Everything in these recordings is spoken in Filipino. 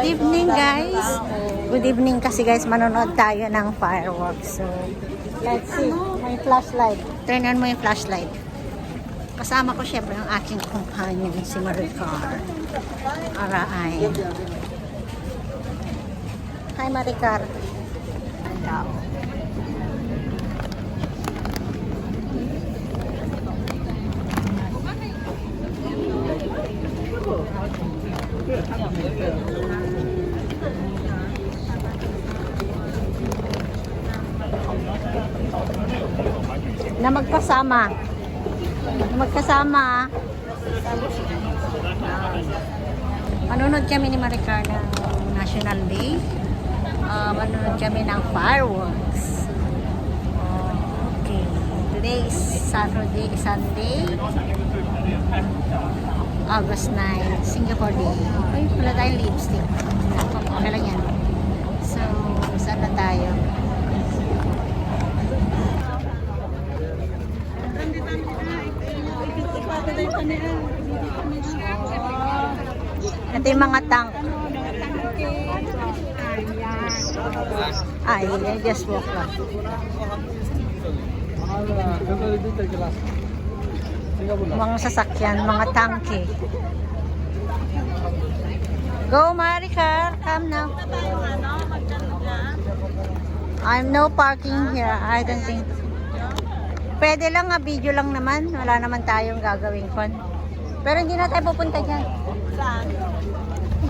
Good evening guys. Good evening kasi guys, manonood tayo ng fireworks. So, let's see. May flashlight. Turn on mo yung flashlight. Kasama ko syempre ang aking companion, si Maricar. Araay. Hi Maricar. Ang tao. Na magkasama. Manunod kami ni Maricar ng National Day. Manunod kami ng fireworks. Okay. Today is Sunday, August 9, Singapore Day. Ay, wala tayong lipstick. Okay lang yan. So, saan na tayo? Ito yung mga tank. Ay, I just walk lang. Mga sasakyan, mga tangke. Go Maricar, come now. I'm no parking here. I don't think. Pwede lang nga, video lang naman. Wala naman tayong gagawing kon. Pero hindi na tayo pupunta dyan. Saan?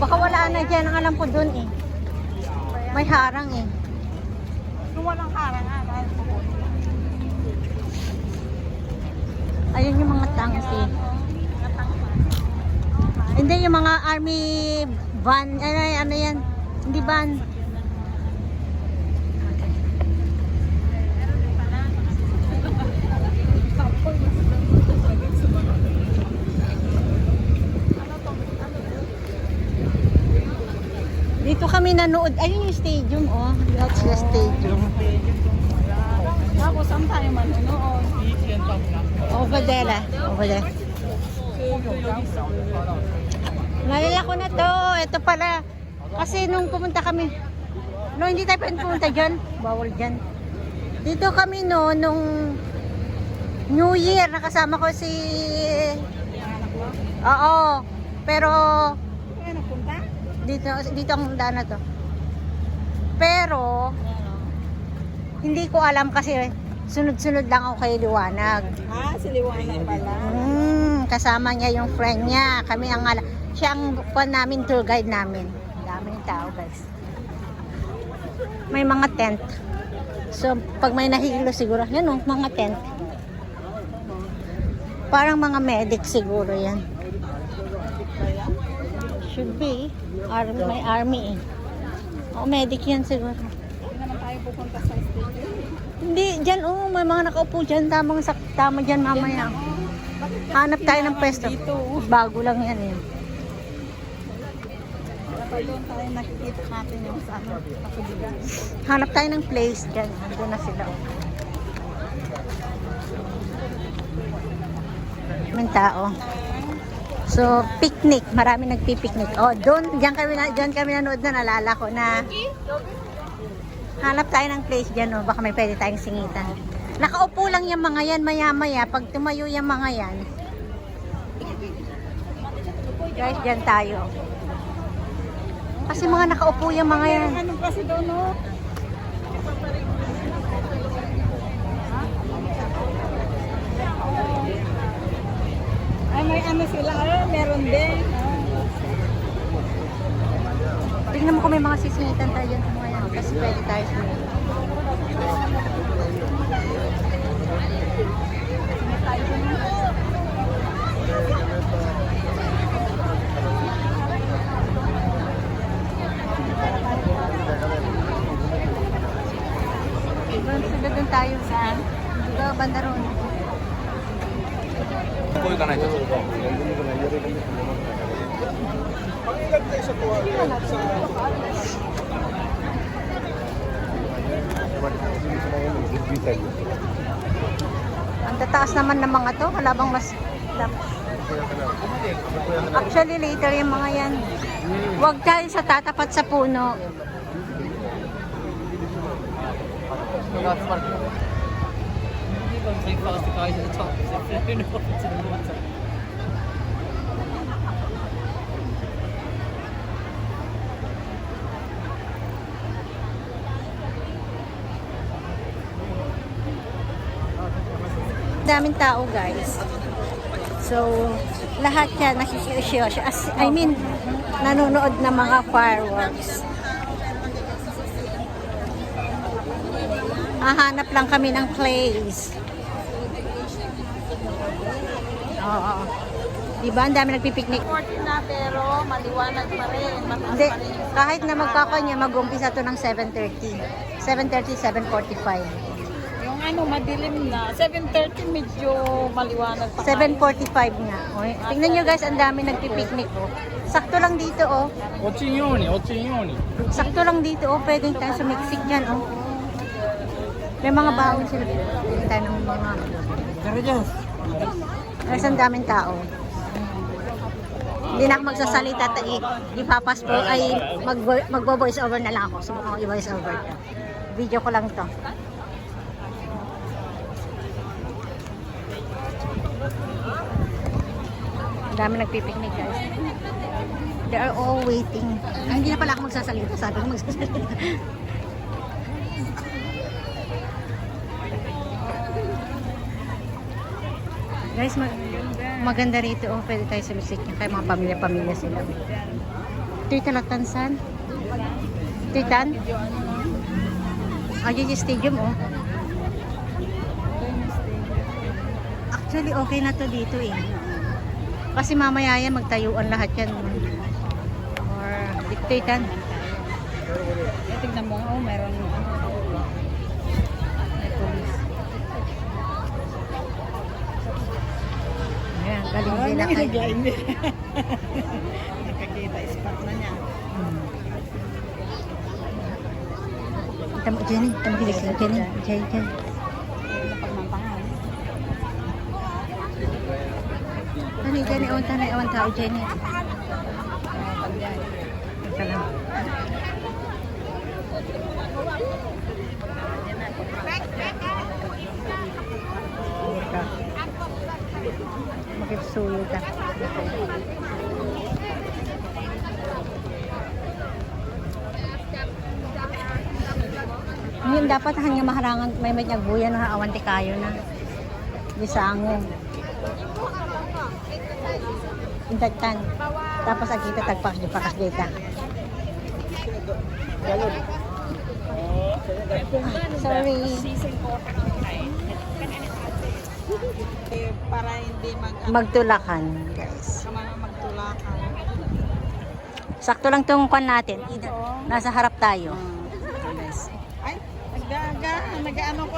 Baka wala na dyan. Ang alam ko dun eh. May harang eh. Kung walang harang nga, dahil pupunta. Ayun yung mga tanks eh. Hindi, yung mga army van. Ano yan? Hindi van. Dito kami nanood. Ayun yung stadium, oh. That's the stadium. Tapos, saan tayo manonood? Over there, ah. Over there. Nalala ko na to. Ito pala. Kasi nung pumunta kami. No, hindi tayo pwede pumunta dyan. Bawal dyan. Dito kami no, nung New Year. Nakasama ko si... Oo. Pero... Kaya napunta? Dito ang daan na to. Pero hindi ko alam kasi sunod-sunod lang ako kay Liwanag. Ah, si Liwanag pala. Kasama niya yung friend niya. Kami ang siya ang namin, tour guide namin. Daming tao guys. May mga tent. So pag may nahilo siguro, yan o, mga tent. Parang mga medic siguro yan. Should be. May army eh. O, medic yan siguro. Hindi naman tayo pupunta sa stadium. Hindi, dyan oh, may mga nakaupo dyan. Tama dyan mamaya. Hanap tayo ng pwesto. Bago lang yan eh. Dapat doon tayo nakikita natin yung sa ano, pasubigan. Hanap tayo ng place dyan. Doon na sila. May tao. So, picnic. Marami nagpipiknik. Oh, diyan kami nanood na, nalala ko na hanap tayo ng place dyan, oh. Baka may pwede tayong singitan. Nakaupo lang yung mga yan, maya-maya. Pag tumayo yung mga yan, guys, dyan tayo. Kasi mga nakaupo yung mga yan. Ano kasi doon, no? Ay, may ano sila, meron din. Tingnan mo kung may mga sisingitan tayo dyan. Mga yan. Kasi pwede tayo singitan. Doon tayo saan? Dito, banda roon. こう行かないと。 Ang tataas naman ng mga to. Wala bang mas... Actually, later yung mga yan. Huwag tayo sa tatapat sa puno. Daming tao, guys. So, lahat yan nakikisyoso. I mean, nanonood ng mga fireworks. Hahanap lang kami ng place. Oo. Diba? Ang dami nagpipiknik. 14 na pero maliwanag pa rin. Mataas Hindi, pa rin yung kahit na magkakanya, mag-umpisa to ng 7:30. 7:30, 7:45. yung ano, madilim na. 7:30 medyo maliwanag pa. 7:45 nga. O, tingnan nyo guys, ang dami nagpipiknik. Oh. Sakto lang dito, oh. 落ちんように落ちんように Sakto lang dito, oh. Pwedeng tayo sumiksik dyan, oh. May mga baon sila. Pwede tayo ng mga... Guys, ang daming tao. Hindi na ako magsasalita. Ipapas po ay magbo-voice over na lang ako. Subukan ko i-voice over. Video ko lang to. Ang dami nagpipiknik, guys. They are all waiting. Ay, hindi na pala ako magsasalita. Sabi ko magsasalita. Guys, maganda rito. Oh, pwede tayo sumisik niya. Kaya mga pamilya-pamilya sila. Ito yung Talatansan. Ito yung Tan. Ayun yung stadium, oh. Actually, okay na to dito, eh. Kasi mamaya yan, magtayuan lahat yan. Or, ito yung Tan. Tignan mo, oh, meron yung ano. May police. Ayan, galing sila kayo. Nakakita, spot na niya. Tama, Jenny. Tama, kilig sila. Jenny. Jenny. Napagmantangan. Ano, Jenny? Awan tao, Jenny. Ito lang. Makipsuyo ka. Ngayon dapat hanya maharangan may nagbuya na awan ti kayo na. Bisango. Intagtan. Tapos agita tagpas di pakas data. Sorry. Para hindi Magtulakan, guys. magtulakan. Sakto lang tong kwan natin. Nasa harap tayo. Ay, nag-ano ko,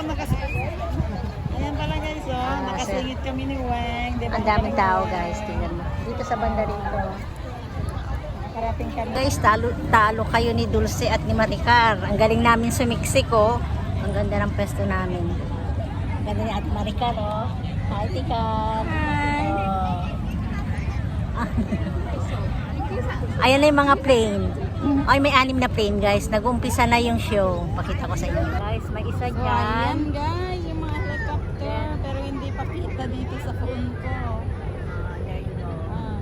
ayan pala guys, oh. Nakasingit kami ni Weng. Diba? Ang daming tao, guys. Tingnan mo. Dito sa banda rito. Parating kami. Guys, talo kayo ni Dulce at ni Maricar. Ang galing namin sumiksik, oh. Ang ganda ng pwesto namin. Ang ganda ni Ate Maricar, oh. Hi, Tikar. Hi. Oh. Ayan na yung mga plane. Ay, may 6 na plane, guys. Nag-umpisa na yung show. Pakita ko sa inyo. Guys, may isa So, dyan. ayan guys, yung mga helicopter. Pero hindi pa kita dito sa phone ko. There you go. Ah.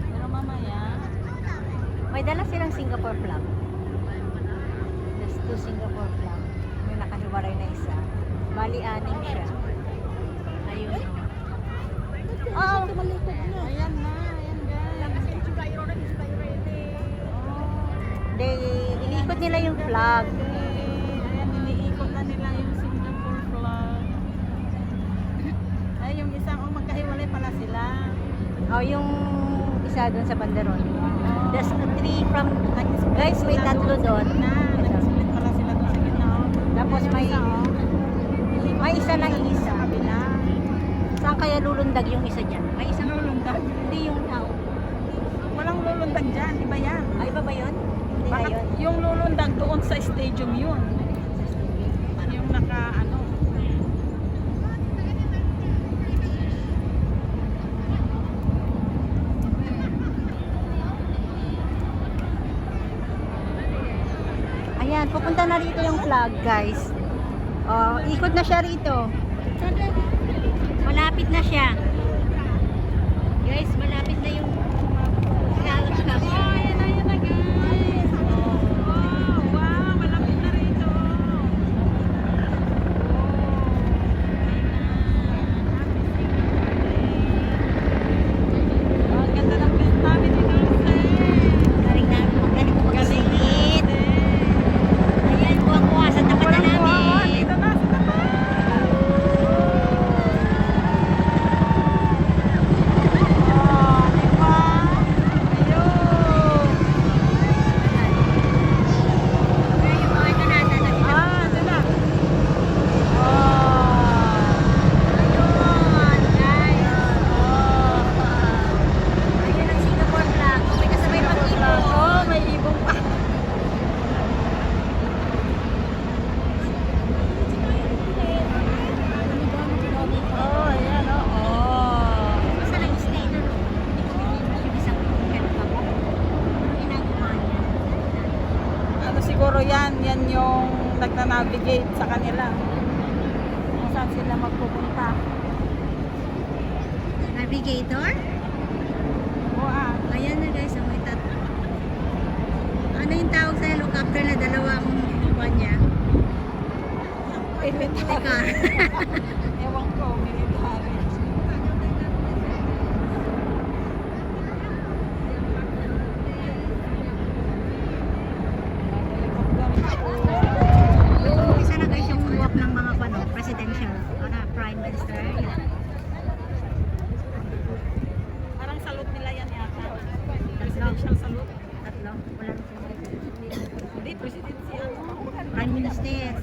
Pero mamaya, May dala silang Singapore flag. There's 2 Singapore flag. May nakahiwaray na isa. Bali, 6 siya. Ayun. Oh! ayan na, ayan guys. They, iniikot nila yung flag. Ayan, iniikot na nila yung Singapore flag. Ay, yung isang, magkahiwalay pala sila. Oh, yung isa doon sa banderon. There's 3 from... Guys, may 3 doon. Nag-split pala sila doon sa gitna. Tapos may isa na isa. Kabila. Saan kaya lulundag yung isa dyan? May isang Lulundag. Hindi yung tao. Walang lulundag dyan, iba yan. Ay, iba ba yun? Hindi na Bakit yun. yung lulundag doon sa stadium yun? Yung naka ano. Ayan, pupunta na rito yung flag, guys. Oh, ikot na siya rito. Malapit na siya. Guys, malapit na yung flag. Oh, ayan na guys. Oh, wow, malapit na rito. Oh, ang ganda ng pin namin ni Dulce. Galing na, galing ko mag-singit. Ayan, kuha-kuha sa tapat na namin. Dito na, sa tapat. Oh, di ba? Ayun. Ayan, yung mga kanata na dito. Ah, ito na. Oh. Ayun, guys. Oh. Ayun ang Singapore flag. Oh, may kasabay pang ibon. Oh, may ibong pa. Oh, ayan, oh. Basta nag-stay na, no? Hindi ko pinipis yung isang ganito. Ano ginagawa niya? Ano siguro yan yung nagna-navigate sa kanila. Kung saan sila magpupunta. Navigator? Oo, ah. Ayan na guys, ang may tat. Ano yung tawag sa helicopter na dalawang buwan niya? Teka. Ewan ko, military. Yung isa na guys yung walk ng mga presidential, prime minister. Parang salute nila yan yata. Presidential salute. Tatlo. Wala na sila. Hindi, presidency ano. Prime minister.